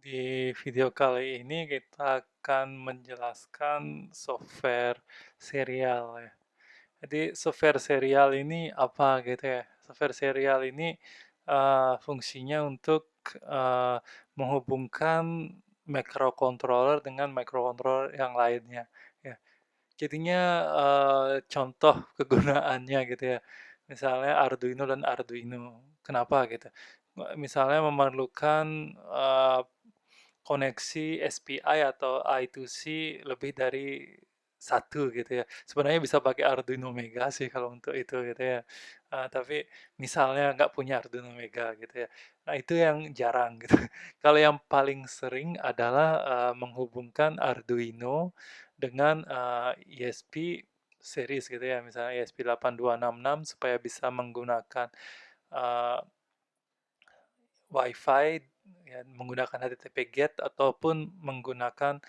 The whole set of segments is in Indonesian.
Di video kali ini kita akan menjelaskan software serial ya. Jadi software serial ini apa gitu ya? Software serial ini fungsinya untuk eh, menghubungkan microcontroller dengan microcontroller yang lainnya. Ya, jadinya contoh kegunaannya gitu ya. Misalnya Arduino dan Arduino. Kenapa gitu? Misalnya memerlukan koneksi SPI atau I2C lebih dari satu gitu ya. Sebenarnya bisa pakai Arduino Mega sih kalau untuk itu gitu ya. Tapi misalnya nggak punya Arduino Mega gitu ya. Nah itu yang jarang gitu. Kalau yang paling sering adalah menghubungkan Arduino dengan ESP series gitu ya. Misalnya ESP8266 supaya bisa menggunakan uh, WiFi ya, menggunakan HTTP GET ataupun menggunakan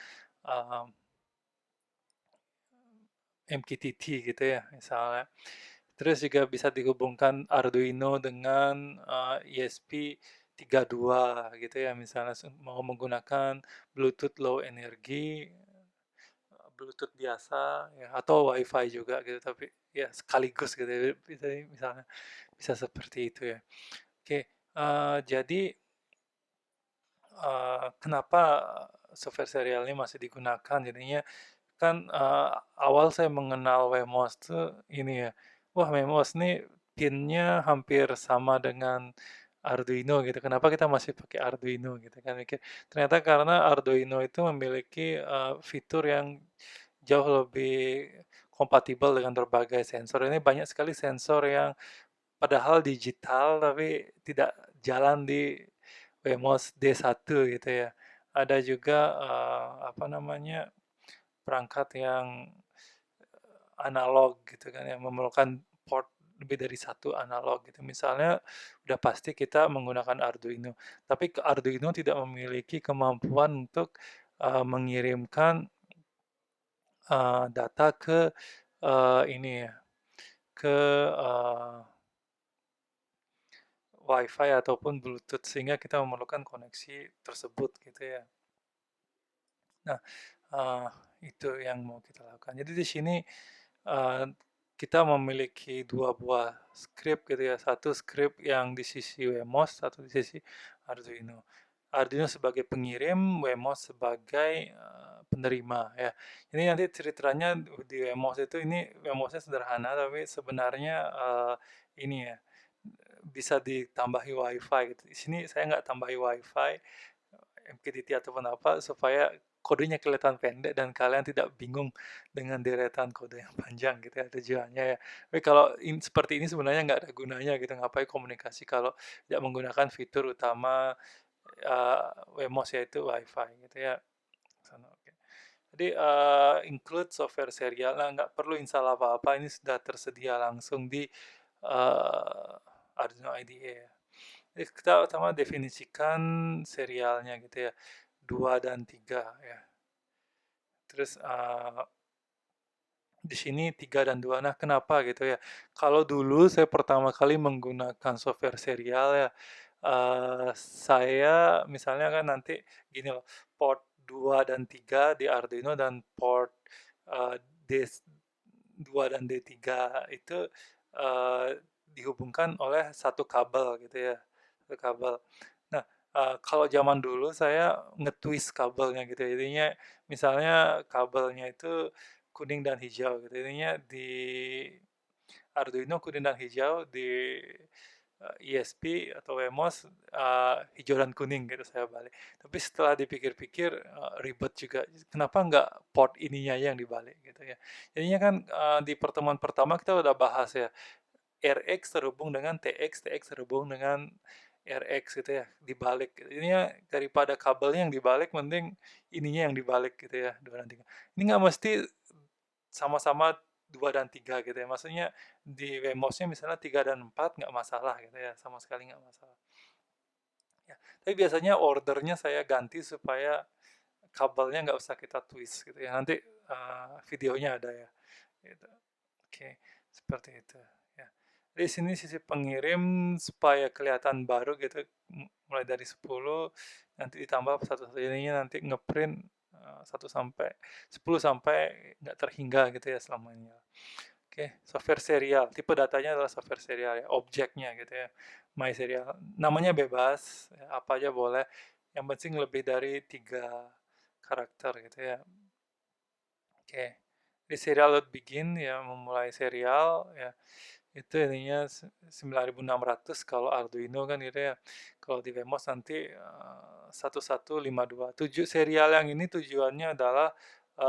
uh, MQTT gitu ya misalnya. Terus juga bisa dihubungkan Arduino dengan ESP32 gitu ya misalnya mau menggunakan Bluetooth low energy, Bluetooth biasa ya atau WiFi juga gitu tapi ya sekaligus gitu ya, misalnya bisa seperti itu ya. Oke, jadi kenapa software serial ini masih digunakan jadinya kan awal saya mengenal Wemos tuh ini ya, wah Wemos nih pinnya hampir sama dengan Arduino gitu. Kenapa kita masih pakai Arduino gitu kan mikir. Ternyata karena Arduino itu memiliki fitur yang jauh lebih kompatibel dengan berbagai sensor. Ini banyak sekali sensor yang padahal digital tapi tidak jalan di Wemos D1 gitu ya. Ada juga apa namanya perangkat yang analog gitu kan yang memerlukan port lebih dari satu analog gitu. Misalnya udah pasti kita menggunakan Arduino, tapi Arduino tidak memiliki kemampuan untuk mengirimkan data ke ini ya, ke WiFi ataupun Bluetooth sehingga kita memerlukan koneksi tersebut gitu ya. Nah, eee, itu yang mau kita lakukan. Jadi di sini, eee, kita memiliki 2 buah script gitu ya, satu script yang di sisi Wemos, satu di sisi Arduino. Arduino sebagai pengirim, Wemos sebagai, penerima ya. Ini nanti ceritanya di Wemos itu ini Wemosnya sederhana tapi sebenarnya, ini ya, bisa ditambahi WiFi gitu. Di sini saya nggak tambahi WiFi, MQTT ataupun apa supaya kodenya kelihatan pendek dan kalian tidak bingung dengan deretan kode yang panjang gitu ya tujuannya ya. Tapi kalau seperti ini sebenarnya nggak ada gunanya gitu, ngapain komunikasi kalau tidak menggunakan fitur utama Wemos yaitu WiFi gitu ya. Oke. Jadi include software serial, nah nggak perlu install apa-apa, ini sudah tersedia langsung di Arduino IDE ya. Jadi kita pertama definisikan serialnya gitu ya, 2 dan 3 ya. Terus di sini 3 dan 2. Nah, kenapa gitu ya? Kalau dulu saya pertama kali menggunakan software serial ya, saya misalnya kan nanti gini loh, port 2 dan 3 di Arduino dan port D2 dan D3 itu dihubungkan oleh satu kabel gitu ya, satu kabel. Nah, kalau zaman dulu saya nge-twist kabelnya gitu ya, jadinya misalnya kabelnya itu kuning dan hijau gitu, jadinya di Arduino kuning dan hijau, di ESP atau Wemos hijau dan kuning gitu saya balik. Tapi setelah dipikir-pikir ribet juga. Kenapa nggak port ininya yang dibalik gitu ya? Jadinya kan di pertemuan pertama kita udah bahas ya. RX terhubung dengan TX, TX terhubung dengan RX gitu ya, dibalik. Ininya daripada kabelnya yang dibalik, mending ininya yang dibalik gitu ya, 2 dan 3. Ini nggak mesti sama-sama 2 dan 3 gitu ya, maksudnya di Wemos-nya misalnya 3 dan 4 nggak masalah gitu ya, sama sekali nggak masalah. Ya, tapi biasanya ordernya saya ganti supaya kabelnya nggak usah kita twist gitu ya, nanti videonya ada ya. Gitu. Oke, seperti itu ya. Di sini sisi pengirim supaya kelihatan baru gitu, mulai dari 10 nanti ditambah satu-satu, jadinya nanti ngeprint 1 sampai 10 sampai nggak terhingga gitu ya selamanya. Oke, software serial. Tipe datanya adalah software serial ya, objeknya gitu ya. My serial. Namanya bebas, ya, apa aja boleh. Yang penting lebih dari 3 karakter gitu ya. Oke. Di serial.begin ya, memulai serial ya. Itu ininya 9600 kalau Arduino kan gitu ya. Kalau di Wemos nanti 1152. 7 serial yang ini tujuannya adalah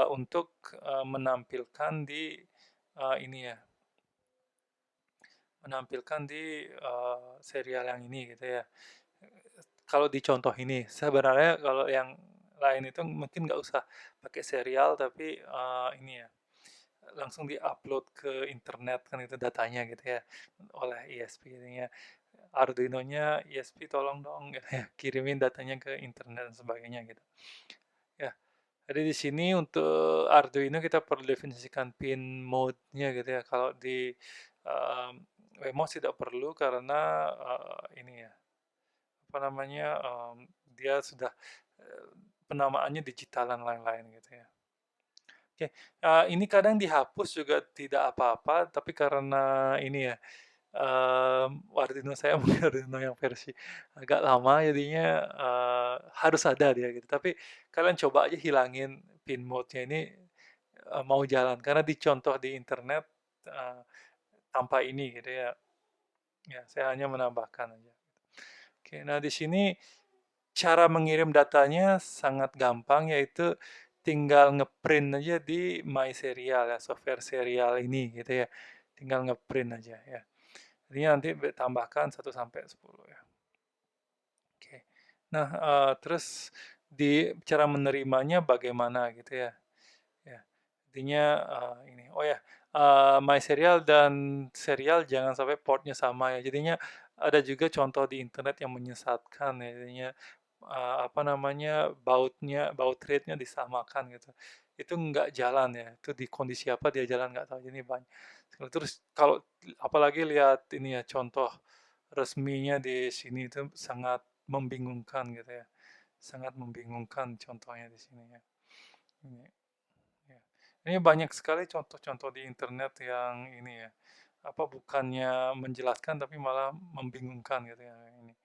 untuk menampilkan di ini ya, menampilkan di serial yang ini gitu ya. Kalau di contoh ini, sebenarnya kalau yang lain itu mungkin nggak usah pakai serial, tapi ini ya, langsung di-upload ke internet kan itu datanya gitu ya, oleh ISP ininya. Arduino-nya ISP tolong dong gitu ya, kirimin datanya ke internet dan sebagainya gitu. Ya, jadi di sini untuk Arduino kita perlu definisikan pin mode-nya gitu ya. Kalau di um, Wemos tidak perlu karena ini ya, apa namanya, dia sudah penamaannya digital dan lain-lain gitu ya. Oke, ini kadang dihapus juga tidak apa-apa, tapi karena ini ya, Arduino saya mungkin Arduino yang versi agak lama jadinya harus ada dia gitu. Tapi kalian coba aja hilangin pin mode-nya ini mau jalan karena dicontoh di internet uh, tanpa ini gitu ya. Ya, saya hanya menambahkan aja. Oke, nah di sini cara mengirim datanya sangat gampang yaitu tinggal ngeprint aja di My Serial ya, software serial ini gitu ya. Tinggal ngeprint aja ya. Jadi nanti tambahkan 1 sampai 10 ya. Oke. Nah, terus di cara menerimanya bagaimana gitu ya. Ya. Intinya ini. Oh ya, My Serial dan serial jangan sampai portnya sama ya. Jadinya ada juga contoh di internet yang menyesatkan ya. Jadinya apa namanya, baud rate-nya disamakan gitu. Itu nggak jalan ya. Itu di kondisi apa dia jalan nggak tahu. Jadi banyak. Terus kalau apalagi lihat ini ya contoh resminya di sini itu sangat membingungkan gitu ya. Sangat membingungkan contohnya di sini ya. Ini, ya. Ini banyak sekali contoh-contoh di internet yang ini ya. Apa bukannya menjelaskan tapi malah membingungkan gitu ya ini.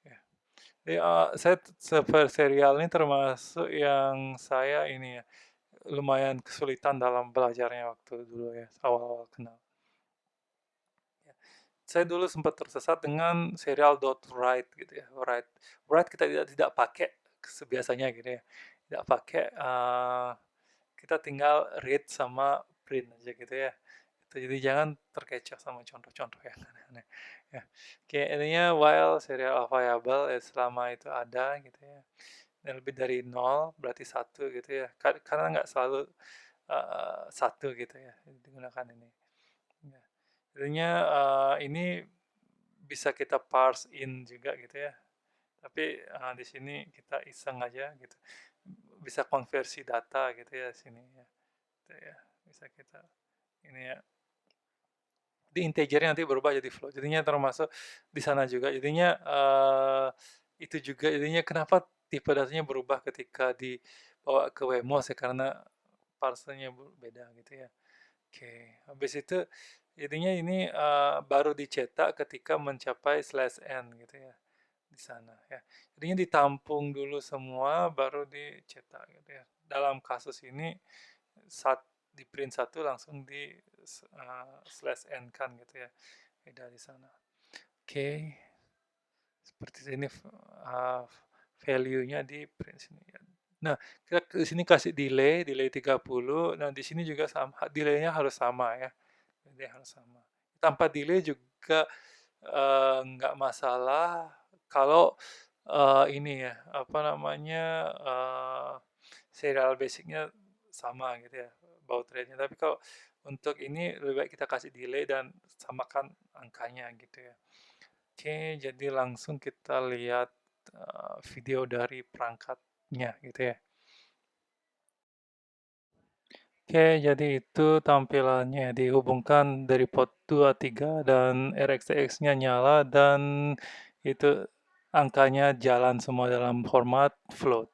Ya. Jadi, saya serial ini termasuk yang saya ini ya lumayan kesulitan dalam belajarnya waktu dulu ya awal-awal kenal. Ya. Saya dulu sempat tersesat dengan serial.write gitu ya. Write kita tidak pakai sebiasanya gitu ya. Tidak pakai kita tinggal read sama print aja gitu ya. Jadi jangan terkecoh sama contoh-contoh yang aneh-aneh. Ya. Oke, intinya while serial available ya selama itu ada gitu ya. Dan lebih dari 0 berarti 1 gitu ya. Karena nggak selalu 1 gitu ya digunakan ini. Ya. Jadinya ini bisa kita parse in juga gitu ya. Tapi di sini kita iseng aja gitu. Bisa konversi data gitu ya sini ya. Gitu ya. Bisa kita ini ya. Di integernya nanti berubah jadi float. Jadinya termasuk di sana juga. Jadinya itu juga jadinya kenapa tipe datanya berubah ketika dibawa ke Wemos ya karena parsenya beda gitu ya. Oke, habis itu jadinya ini baru dicetak ketika mencapai slash n gitu ya di sana ya. Jadinya ditampung dulu semua baru dicetak gitu ya. Dalam kasus ini saat di print satu langsung di slash n kan gitu ya. Beda di sana. Oke, seperti ini value-nya di print sini ya. Nah, kita di sini kasih delay 30. Nah, di sini juga sama, delay-nya harus sama ya. Delay harus sama. Tanpa delay juga nggak masalah kalau ini ya, apa namanya, serial basicnya sama gitu ya, baud rate-nya. Tapi kalau untuk ini lebih baik kita kasih delay dan samakan angkanya gitu ya. Oke, jadi langsung kita lihat video dari perangkatnya gitu ya. Oke, jadi itu tampilannya dihubungkan dari port 2, 3 dan RxTX-nya nyala dan itu angkanya jalan semua dalam format float.